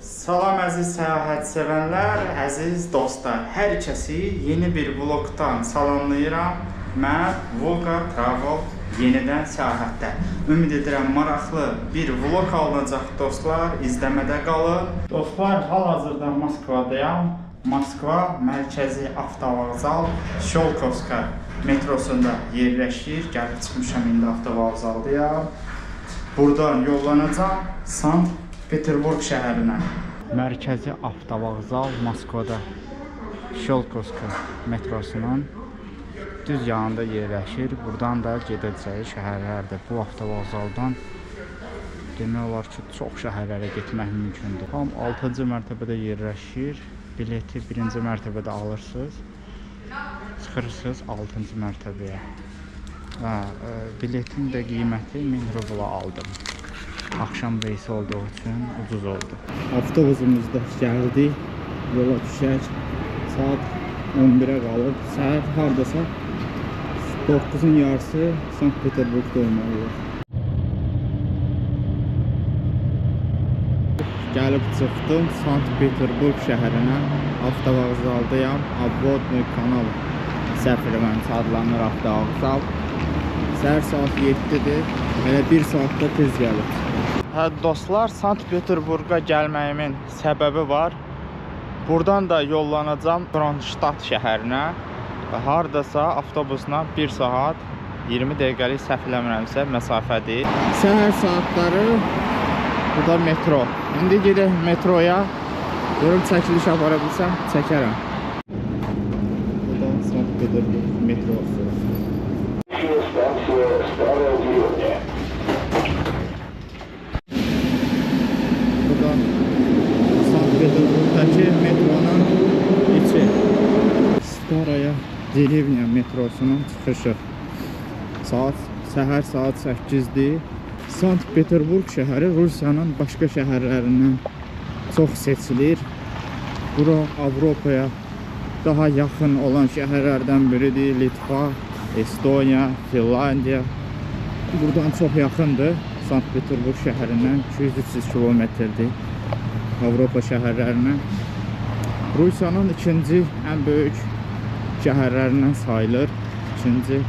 Salam əziz səyahət sevənlər, əziz dostlar. Hər kəsi yeni bir vlogdan salamlayıram. Mən Volga Travel yenidən səyahətdə. Ümid edirəm maraqlı bir vlog alınacaq dostlar. İzləmədə qalın. Dostlar, hal-hazırda Moskvadayam. Moskva mərkəzi avtovağzal Şolkovska metrosunda yerləşir. Gəlib çıxmışam, indi avtovağzaldayam. Buradan yollanacağam Sankt-Peterburg şəhərinə. Mərkəzi avtovağzal Moskvada Şolkovska metrosunun düz yanında yerləşir. Buradan da gedəcəyi şəhərlərdir. Bu avtovağzaldan demək olar ki, çox şəhərlərə getmək mümkündür. Tam 6-cı mərtəbədə yerləşir. Bileti 1-ci mərtəbədə alırsınız. Çıxırsınız 6-cı mərtəbəyə. Biletin də qiyməti 1000 rubla aldım. Akşam reysi olduğu üçün ucuz oldu. Avtobusumuzda gəldi. Yola düşək. Saat 11'ə qalıb. Səhər hardasa 9'un yarısı Sankt-Peterburg'da olmalıyıq. Gəlib çıxdım Sankt-Peterburg şəhərinə. Avtovağzaldayam. Obvodnoy kanal səfirmən adlanır avtovağzal. Səhər saat 7'dir. Elə 1 saatda tez gəlib. Dostlar, Sankt-Peterburg'a gəlməyimin səbəbi var. Buradan da yollanacağım Kronstadt şəhərinə. Hardasa avtobusla 1 saat 20 dəqiqəlik səhv eləmirəmsə məsafədir. Səhər saatları burada metro. İndi gedək metroya. Görüm çəkiliş apara bilsəm, çəkərəm. Burada Sankt-Peterburg metrosu. Burada Sankt-Peterburg'daki metronun içi. Staraya Derevnya metrosunun çıxışı. Səhər saat 8'dir. Sankt-Peterburg şəhəri Rusiyanın başqa şəhərlərindən çox seçilir. Bura Avropaya daha yaxın olan şəhərlərdən biridir. Litva, Estoniya, Finlandiya. Buradan çox yaxındır. Sankt-Peterburg şəhərindən 200-300 kilometrdir Avropa şəhərlərinə. Rusiyanın ikinci ən böyük şəhərlərindən sayılır. İkinci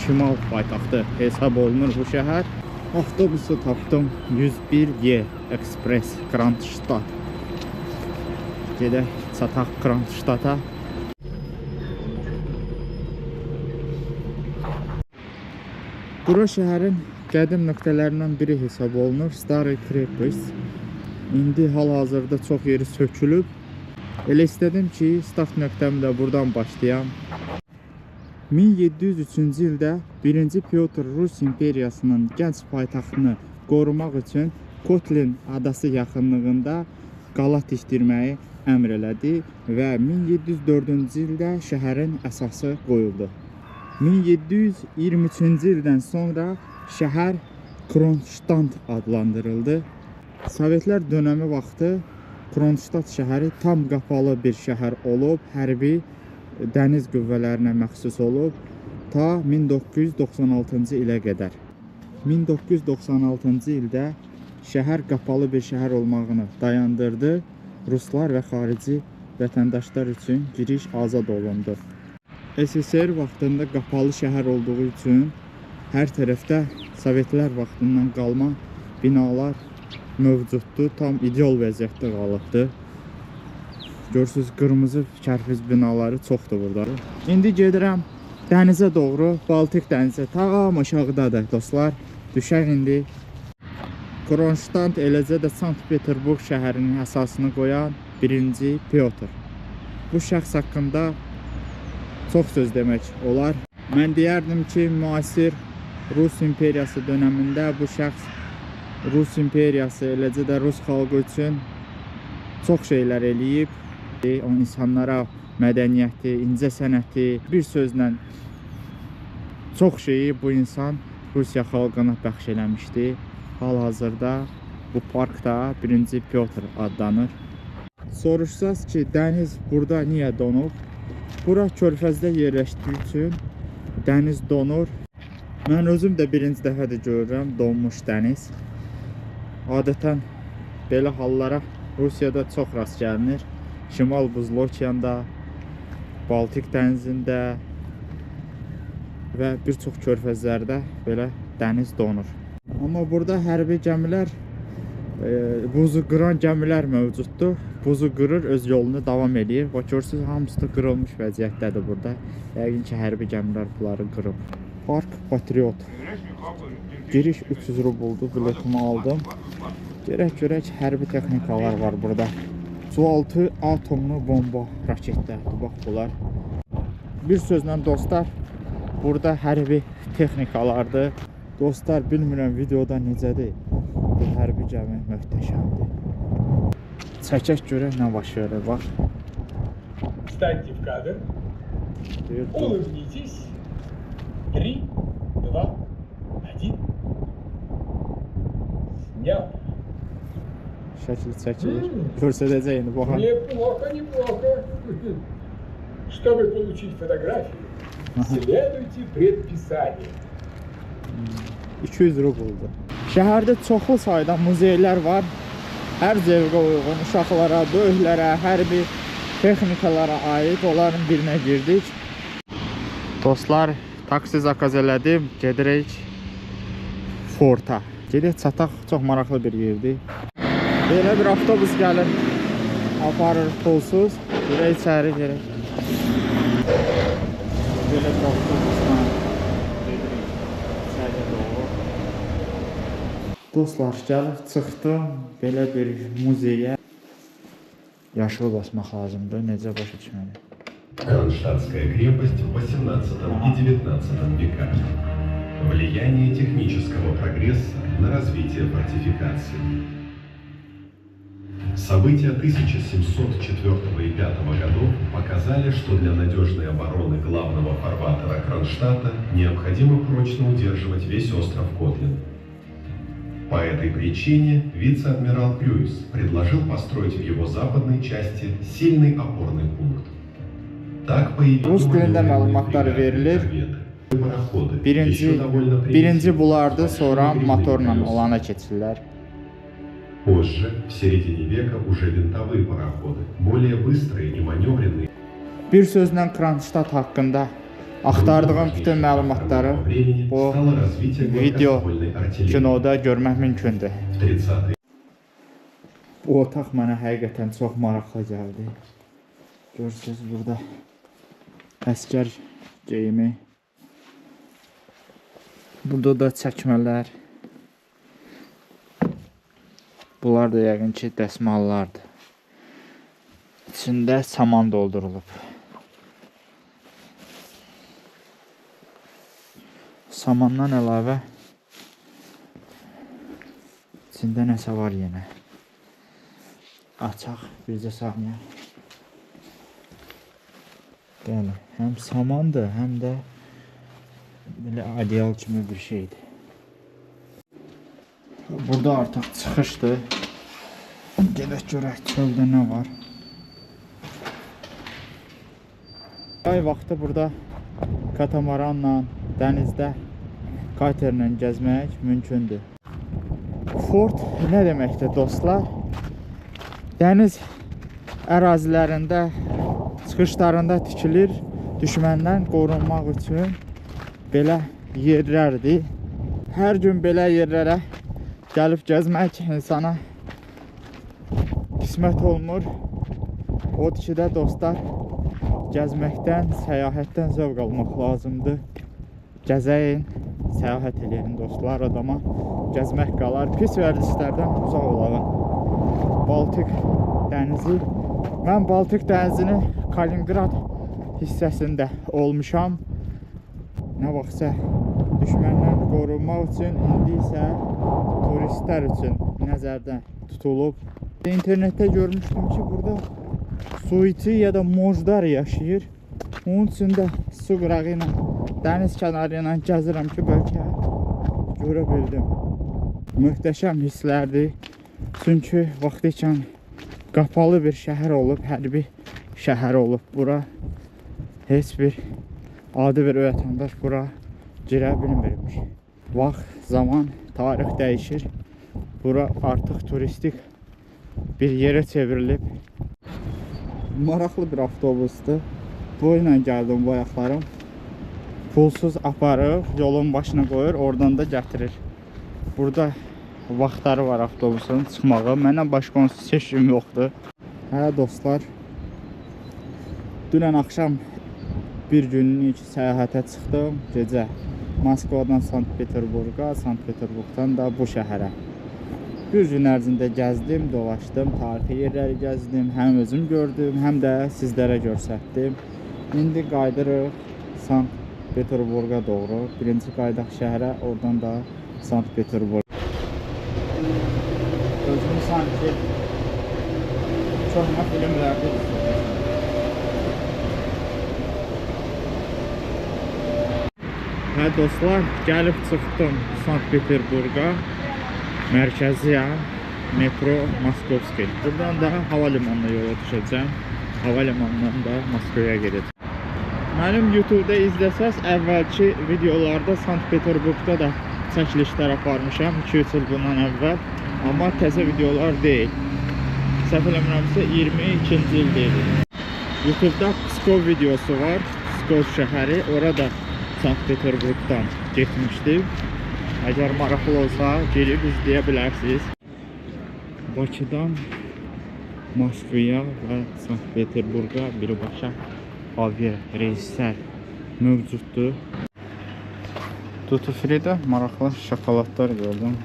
şimal paytaxtı hesab olunur bu şəhər. Avtobusu tapdım. 101Y Express Kronstadt. Gedək çataq Kronstadta. Bura şəhərin qədim nöqtələrindən biri hesab olunur. Stary Krepes. İndi hal-hazırda çox yeri sökülüb. Elə istədim ki, start nöqtəmdə buradan başlayam. 1703-cü ildə 1-ci Pyotr Rus imperiyasının gənc paytaxtını qorumaq üçün Kotlin adası yaxınlığında qala tikdirməyi əmr elədi və 1704-cü ildə şəhərin əsası qoyuldu. 1723-cü ildən sonra şəhər Kronstadt adlandırıldı. Sovetlər dönəmi vaxtı Kronstadt şəhəri tam qapalı bir şəhər olub, hərbi dəniz qüvvələrinə məxsus olub ta 1996-cı ilə qədər. 1996-cı ildə şəhər qapalı bir şəhər olmağını dayandırdı. Ruslar və xarici vətəndaşlar üçün giriş azad olundu. SSR vaxtında qapalı şəhər olduğu üçün hər tərəfdə Sovetlər vaxtından qalma binalar mövcuddur. Tam ideal vəziyyətdə qalıbdır. Görürsünüz, qırmızı kərpic binaları çoxdur burada. İndi gedirəm dənizə doğru, Baltik dənizə. Tam aşağıdadır dostlar. Düşək indi. Kronstadt eləcə də Sankt-Peterburg şəhərinin əsasını qoyan 1-ci Pyotr. Bu şəxs haqqında çox söz demək olar. Mən deyərdim ki, müasir Rus imperiyası dönəmində bu şəxs Rus imperiyası, eləcə də Rus xalqı üçün çox şeylər eləyib. O insanlara mədəniyyəti, incə sənəti, bir sözlə çox şeyi bu insan Rusiya xalqına bəxş eləmişdi. Hal-hazırda bu parkda 1-ci Pyotr adlanır. Soruşsaz ki, dəniz burada niyə donub? Bura körfəzdə yerləşdiyi üçün dəniz donur. Mən özüm də birinci dəfədir görürəm donmuş dəniz. Adətən belə hallara Rusiyada çox rast gəlinir. Şimal Buzlu Okeanda, Baltik dənizində və bir çox körfəzlərdə belə dəniz donur. Amma burada hərbi gəmilər, buzu qıran gəmilər mövcuddur. Buzu qırır, öz yolunu davam edir. Görürsünüz, hamısı da qırılmış vəziyyətdədir burada. Yəqin ki, hərbi gəmilər bunları qırıb. Park Patriot. Giriş 300 rubuldur, biletimi aldım. Görək hərbi texnikalar var burada. Su-altı atomlu bomba raketlərdir, bax bunlar. Bir sözlə dostlar, burada hərbi texnikalardır. Dostlar, bilmirəm videoda necədir. Bu hərbi gəmi möhtəşəmdir. Çəkək görək nə baş verir, bax. Встаньте в кадр, улыбнитесь. 3, 2, 1. Снял. Şəkil çəkilir. Görsədəcəyini baxın. Неплохо, неплохо. Чтобы получить фотографию, следуйте предписанию. 200 rubuldur. Şəhərdə çoxlu sayda muzeylər var. Hər zevqə uyğun uşaqlara, böyüklərə, hərbi texnikalara aid onların birinə girdik. Dostlar, taksi zakaz elədim. Gedirik Forta. Gedək çataq, çox maraqlı bir yerdir. Belə bir avtobus gəlir, aparır pulsuz. Görək içəri gerək. Belə bir avtobusla içəri doğru. Dostlar, gəlib çıxdım belə bir muzeyə. Yaşıl basmaq lazımdır, necə başa düşməli. Кронштадтская крепость в 18 и 19 веках. Влияние технического прогресса на развитие фортификаций. События 1704 и 5 годов показали, что для надежной обороны главного фарватера Кронштадта необходимо прочно удерживать весь остров Котлин. По этой причине вице-адмирал Крюйс предложил построить в его западной части сильный опорный пункт. Так появились пароходы, birinci bulardı, sonra motorla olana keçirlər. Позже, в середине века, уже винтовые пароходы, более bыстрые и маневренные. Bir sözlə Kronstadt haqqında axtardığım bütün məlumatları bu video kinoda görmək mümkündür. Bu otaq mənə həqiqətən çox maraqlı gəldi. Görürsünüz burada əskər geyimi. Burada da çəkmələr. Bunlar da yəqin ki dəsmallardır. İçində saman doldurulub. Samandan əlavə içində nəsə var yenə. Açaq bircə saniyə. Bəli, həm samandır, həm də belə adyal kimi bir şeydir. Burada artıq çıxışdır. Gedək görək çöldə nə var. Ay vaxtı burada katamaranla, dənizdə katerlə gəzmək mümkündür. Fort nə deməkdir dostlar? Dəniz ərazilərində, çıxışlarında tikilir, düşməndən qorunmaq üçün belə yerlərdir. Hər gün belə yerlərə gəlib gəzmək insana qismət olmur. Odur ki də dostlar, gəzməkdən, səyahətdən zövq almaq lazımdır. Gəzəyin, səyahət eləyin dostlar, adama gəzmək qalar. Pis vərdişlərdən uzaq olağın. Baltik dənizi. Mən Baltik dənizinin Kaliningrad hissəsində olmuşam. Nə vaxtsa düşməndən qorunmaq üçün, indi isə turistlər üçün nəzərdə tutulub. İnternetdə görmüşdüm ki, burada su iti ya da mojlar yaşayır. Onun üçün də su qırağı ilə, dəniz kənarı ilə gəzirəm ki, bəlkə görə bildim. Möhtəşəm hisslərdir. Çünki vaxtiykən qapalı bir şəhər olub, hərbi şəhər olub. Bura heç bir adi bir vətəndaş bura girə bilmirmiş. Vaxt, zaman, tarix dəyişir. Bura artıq turistik bir yerə çevrilib. Maraqlı bir avtobusdur. Bu ilə gəldim bu ayaqlarım. Pulsuz aparıb yolun başına qoyur, oradan da gətirir. Burada vaxtları var avtobusun çıxmağı. Məndən başqa onsuz heç kim yoxdur. Hə dostlar. Dünən axşam bir günlük səyahətə çıxdım. Gecə Moskvadan Sankt-Peterburqa, Sankt-Peterburqdan da bu şəhərə. Bir gün ərzində gəzdim, dolaşdım, tarixi yerləri gəzdim, həm özüm gördüm, həm də sizlərə göstərdim. İndi qayıdırıq Sankt-Peterburqa doğru. Birinci qaydaq şəhərə, oradan da Sankt-Peterburq. Özümü sanki çoxuna filmlərdə izləyirəm. Hə dostlar, gəlib çıxdım Sankt-Peterburqa. Mərkəziyə, metro Moskovski. Buradan da hava limanına yola düşəcəm. Hava limanından da Moskvaya gedəcəm. Mənim YouTube-da izləsəz, əvvəlki videolarda Sankt-Peterburqda da çəkilişlər aparmışam 2-3 il bundan əvvəl. Amma təzə videolar deyil. Səhv eləmirəmsə 22-ci il deyil. YouTube-da Pskov videosu var. Pskov şəhəri. Orada Sankt-Peterburqdan getmişdim. Əgər maraqlı olsa, gelib izləyə bilərsiniz. Bakıdan Moskvaya və Sankt-Peterburqa birbaşa avia reyslər mövcuddur. Duty Free'də maraqlı şokoladlar gördüm.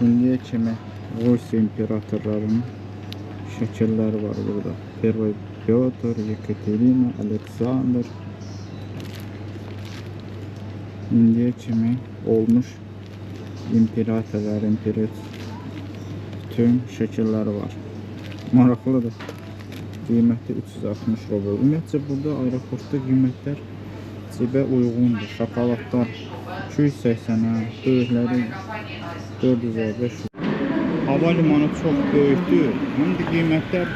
İndiyə kimi Rus imperatorlarının şəkilləri var burada. Первый Петр, Yekaterina, Aleksandr. İndiyə kimi olmuş imperatorlar, bütün şəkilləri var. Maraqlıdır. Qiyməti 360 rubl. Ümumiyyətcə burada aeroportda qiymətlər cibə uyğundur. Şokoladlar 280-ə, böyükləri 400-500. Hava limanı çox böyükdür. Həm də qiymətlər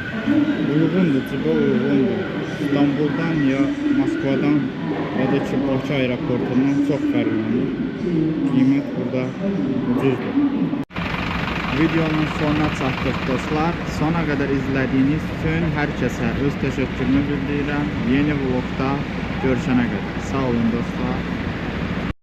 uyğundur, cibə uyğundur. İstanbuldan ya Moskvadan ya da ki Bakı aeroportundan çox fərqlənir. Qiymət burada ucuzdur. Videonun sonuna çatdıq dostlar. Sona qədər izlədiyiniz üçün hər kəsə öz təşəkkürümü bildirirəm. Yeni vlogda görüşənə qədər. Sağ olun dostlar.